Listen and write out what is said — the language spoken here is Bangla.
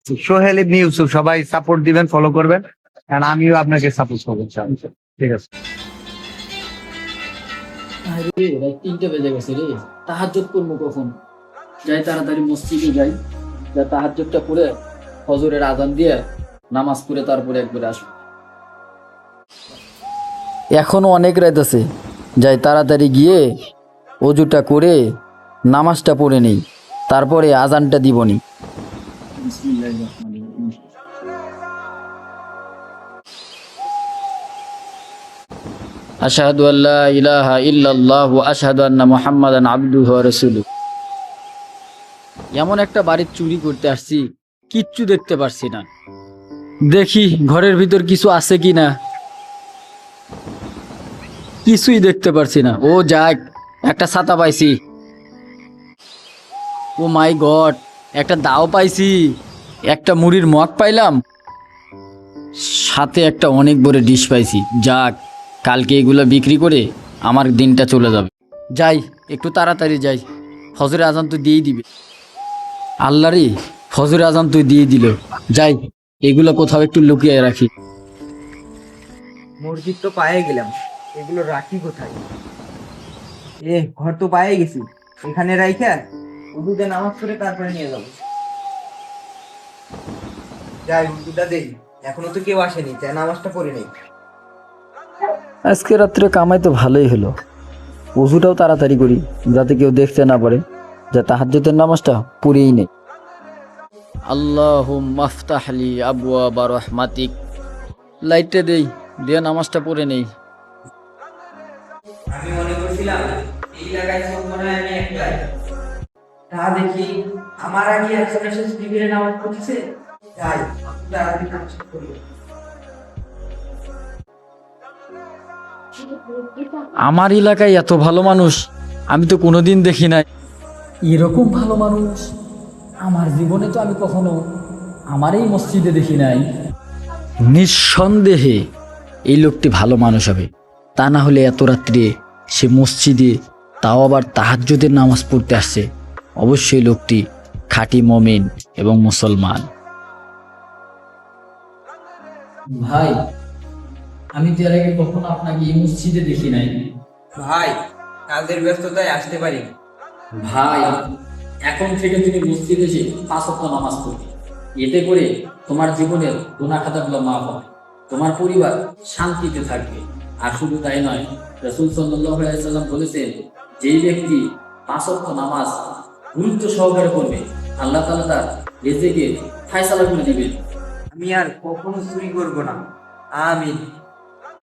সোহেল ইবনে ইউসুফ, সবাই সাপোর্ট দিবেন, ফলো করবেন, কারণ আমিও আপনাকে সাপোর্ট করবো। ঠিক আছে। আরে রাত 3টা বেজে গেছে রে, তাহাজ্জুদ করবো কখন? যাই তাড়াতাড়ি মসজিদে যাই, যা তাহাজ্জুদটা পড়ে ফজরের আজান দিয়ে নামাজ পড়ে তারপরে একবারে আসবো। এখনো অনেক রাত আছে, যাই তাড়াতাড়ি গিয়ে অজুটা করে নামাজটা পড়ে নেই, তারপরে আজানটা দিবনি। আশহাদু আল্লা ইলাহা ইল্লাল্লাহ ওয়া আশহাদু আন্না মুহাম্মাদান আবদুহু ওয়া রাসূলুহু। এমন একটা বাড়ির চুরি করতে আসছি, কিচ্ছু দেখতে পারছি না। দেখি ঘরের ভিতর কিছু আছে কি না, কিছুই দেখতে পারছি না। ও যাক, একটা ছাতা পাইছি। ও মাই গড, একটা দাও পাইছি, একটা মুড়ির মগ পাইলাম, সাথে একটা অনেক বড় ডিশ পাইছি। যাক, কালকে এগুলো বিক্রি করে আমার দিনটা চলে যাবে। যাই, একটু তাড়াতাড়ি যাই, ফজরের আজান তো দিয়েই দিবে। আল্লাহ রে, ফজরের আজান তুই দিয়ে দিল। যাই, এগুলো কোথাও একটু লুকিয়ে রাখি। মসজিদ তো পায়ে গেলাম, এগুলো রাখি কোথায়? ঘর তো পায়ে গেছি, এখানে রাইখা উদুতে নামাজ পড়ে তারপরে নিয়ে যাবো। যাই উদুটা দেই, এখনো তো কেউ আসেনি, তাই নামাজটা পড়ে নেই। আজকে রাত্রে কামাই তো ভালোই হলো, ওযুটাও তাড়াতাড়ি করি যাতে কেউ দেখতে না পারে, যা তাহাজ্জুদের নামাজটা পড়েই নেই। আল্লাহুম্মা আফতাহলি আবওয়াবা রাহমাতিক। লাইটটা দেই, দিয়ে নামাজটা পড়ে নেই। আমি মনে করছিলাম এই এলাকায় সব মনে হয় আমি একলাই, তা দেখি আমার আগে একজন এসে টিভিতে নামাজ পড়ছে। যাই তাড়াতাড়ি নামাজ পড়ি। আমার এলাকায় এত ভালো মানুষ আমি তো কোনোদিন দেখি নাই। এরকম ভালো মানুষ আমার জীবনে তো আমি কখনো আমার এই মসজিদে দেখি নাই। নিঃসন্দেহে এই লোকটি ভালো মানুষ হবে, তা না হলে এত রাত্রে সে মসজিদে, তাও আবার তাহাজ্জুদের নামাজ পড়তে আসছে। অবশ্যই লোকটি খাঁটি মুমিন এবং মুসলমান। ভাই, আমি তো এর আগে কখনো আপনাকে এই মসজিদে দেখি নাই। ভাই, কাজের ব্যস্ততায় আসতে পারি। ভাই, এখন থেকে তুমি মসজিদে এসে 5 ওয়াক্ত নামাজ পড়বে, এতে করে তোমার জীবনের গুনাহ খাতাগুলো মাফ হবে, তোমার পরিবার শান্তিতে থাকবে। আর শুধু তাই নয়, রাসূল সাল্লাল্লাহু আলাইহি ওয়াসাল্লাম বলেছেন, যেই ব্যক্তি 5 ওয়াক্ত নামাজ গুরুত্ব সহকারে পড়বে, আল্লাহ তাআলা তার রিজিকে ফয়সালা করে দিবেন। আমি আর কখনো চুরি করবো না। আমিন।